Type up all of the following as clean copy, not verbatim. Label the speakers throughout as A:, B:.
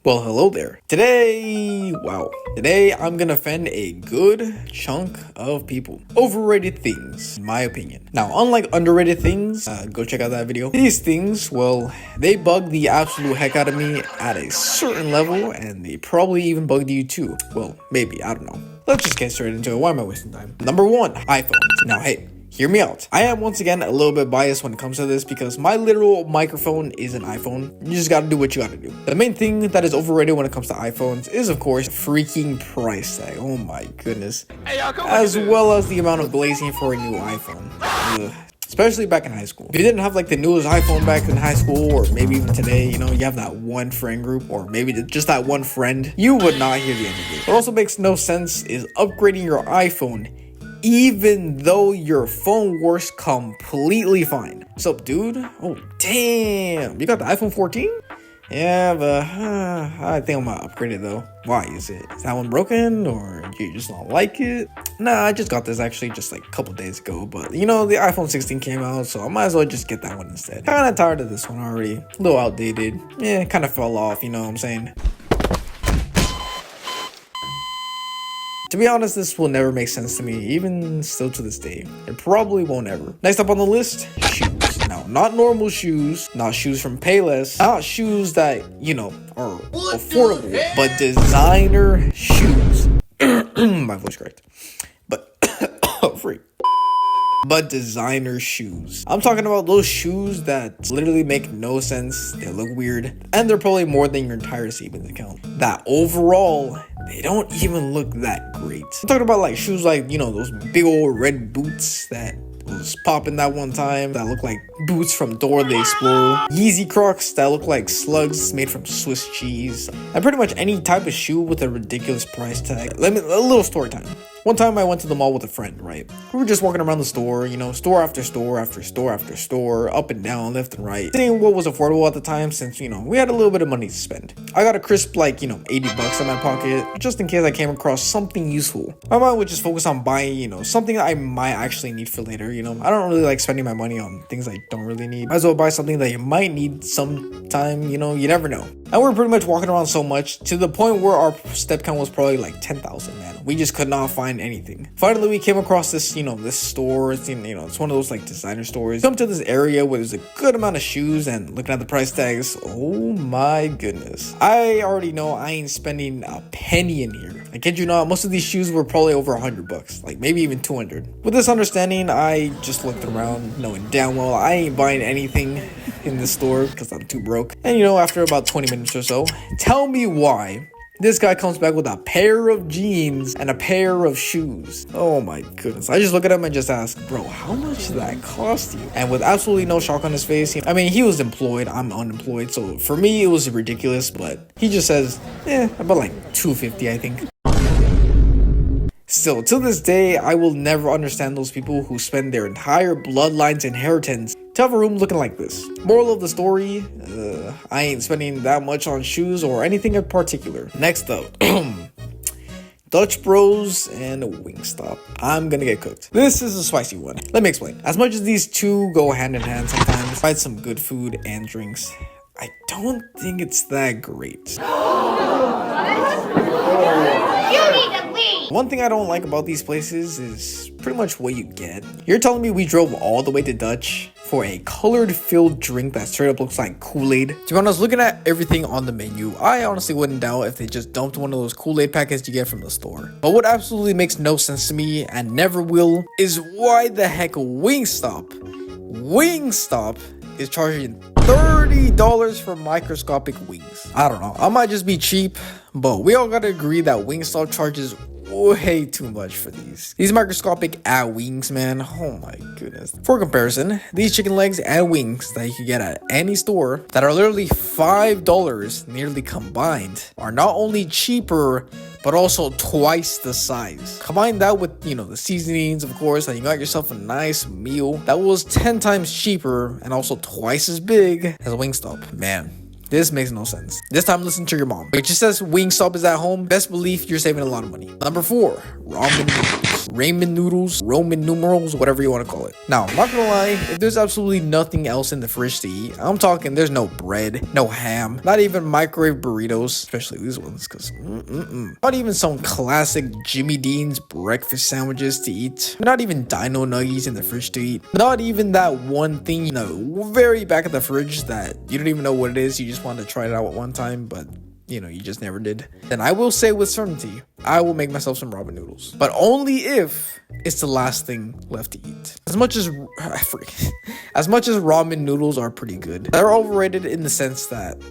A: Well, hello there. Today I'm gonna offend a good chunk of people. Overrated things, in my opinion. Now, unlike underrated things, go check out that video. These things, well, they bug the absolute heck out of me at a certain level, and they probably even bugged you too. Well, maybe, I don't know. Let's just get straight into it. Why am I wasting time? Number 1, iPhones. Now, hey, hear me out. I am once again a little bit biased when it comes to this because my literal microphone is an iPhone. You just gotta do what you gotta do. The main thing that is overrated when it comes to iPhones is, of course, freaking price tag. Oh my goodness. As well as the amount of glazing for a new iPhone. Ugh. Especially back in high school. If you didn't have like the newest iPhone back in high school, or maybe even today, you know, you have that one friend group, or maybe just that one friend, you would not hear the end of it. What also makes no sense is upgrading your iPhone even though your phone works completely fine. What's up, dude? Oh, damn. You got the iPhone 14? Yeah, but I think I'm gonna upgrade it though. Why is that one broken, or you just don't like it? Nah, I just got this actually just like a couple days ago, but you know, the iPhone 16 came out, so I might as well just get that one instead. Kinda tired of this one already. A little outdated. Yeah, kinda fell off, you know what I'm saying? To be honest, this will never make sense to me, even still to this day. It probably won't ever. Next up on the list, shoes. Now, not normal shoes, not shoes from Payless, not shoes that, you know, are affordable, but designer shoes. My voice cracked. But, free. But designer shoes. I'm talking about those shoes that literally make no sense, they look weird, and they're probably more than your entire savings account. That overall, they don't even look that great. I'm talking about like shoes like, you know, those big old red boots that was popping that one time, that look like boots from Dora the Explorer. Yeezy Crocs that look like slugs made from Swiss cheese. And pretty much any type of shoe with a ridiculous price tag. A little story time. One time I went to the mall with a friend, right? We were just walking around the store, you know, store after store after store after store, up and down, left and right, seeing what was affordable at the time since, you know, we had a little bit of money to spend. I got a crisp, like, you know, 80 bucks in my pocket, just in case I came across something useful. My mind would just focus on buying, you know, something that I might actually need for later, you know. I don't really like spending my money on things I don't really need. Might as well buy something that you might need sometime, you know, you never know. And we're pretty much walking around so much to the point where our step count was probably like 10,000, man. We just could not find anything. Finally, we came across this, you know, this store. It's, you know, it's one of those like designer stores. Come to this area where there's a good amount of shoes, and looking at the price tags, oh my goodness. I already know I ain't spending a penny in here. I kid you not, most of these shoes were probably over 100 bucks, like maybe even 200. With this understanding, I just looked around, knowing damn well I ain't buying anything in this store because I'm too broke. And you know, after about 20 minutes or so, tell me why this guy comes back with a pair of jeans and a pair of shoes. Oh my goodness. I just look at him and just ask, bro, how much did that cost you? And with absolutely no shock on his face, I mean, he was employed, I'm unemployed. So for me, it was ridiculous, but he just says, about like $250, I think. Still, to this day, I will never understand those people who spend their entire bloodline's inheritance to have a room looking like this. Moral of the story, I ain't spending that much on shoes or anything in particular. Next up, Dutch Bros and Wingstop. I'm gonna get cooked. This is a spicy one. Let me explain. As much as these two go hand in hand sometimes, find some good food and drinks, I don't think it's that great. One thing I don't like about these places is pretty much what you get. You're telling me we drove all the way to Dutch for a colored filled drink that straight up looks like Kool-Aid? To be honest, looking at everything on the menu, I honestly wouldn't doubt if they just dumped one of those Kool-Aid packets you get from the store. But what absolutely makes no sense to me, and never will, is why the heck Wingstop is charging $30 for microscopic wings. I don't know, I might just be cheap, but we all gotta agree that Wingstop charges way too much for these microscopic wings, man. Oh my goodness. For comparison, these chicken legs and wings that you can get at any store that are literally $5 nearly combined are not only cheaper but also twice the size. Combine that with, you know, the seasonings, of course, and you got yourself a nice meal that was 10 times cheaper and also twice as big as Wingstop. Man, this makes no sense. This time, listen to your mom. It just says Wingstop is at home. Best believe you're saving a lot of money. Number 4, ramen noodles. ramen noodles, Roman numerals, whatever you want to call it. Now, I'm not gonna lie, if there's absolutely nothing else in the fridge to eat, I'm talking there's no bread, no ham, not even microwave burritos, especially these ones, because not even some classic Jimmy Dean's breakfast sandwiches to eat, not even dino nuggies in the fridge to eat, not even that one thing, you know, very back of the fridge that you don't even know what it is, you just wanted to try it out at one time, but you know, you just never did. Then I will say with certainty, I will make myself some ramen noodles, but only if it's the last thing left to eat. As much as ramen noodles are pretty good, they're overrated in the sense that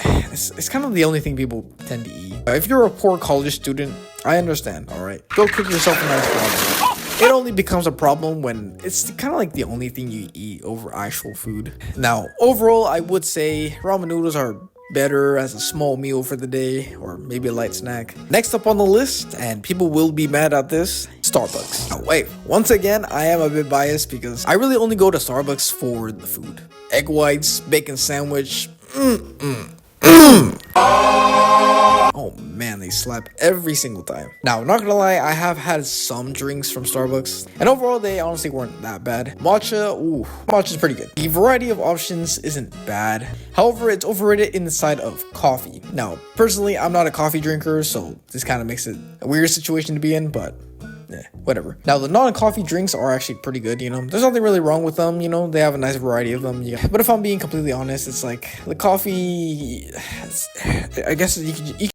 A: it's kind of the only thing people tend to eat. If you're a poor college student, I understand, all right? Go cook yourself a nice ramen. It only becomes a problem when it's kind of like the only thing you eat over actual food. Now, overall, I would say ramen noodles are better as a small meal for the day, or maybe a light snack. Next up on the list, and people will be mad at this, Starbucks. Now wait, once again, I am a bit biased because I really only go to Starbucks for the food. Egg whites, bacon sandwich, oh man, they slap every single time. Now, not gonna lie, I have had some drinks from Starbucks, and overall, they honestly weren't that bad. Matcha's pretty good. The variety of options isn't bad. However, it's overrated in the side of coffee. Now, personally, I'm not a coffee drinker, so this kind of makes it a weird situation to be in, but whatever. Now, the non-coffee drinks are actually pretty good, you know. There's nothing really wrong with them, you know. They have a nice variety of them. Yeah. But if I'm being completely honest, it's like the coffee, I guess you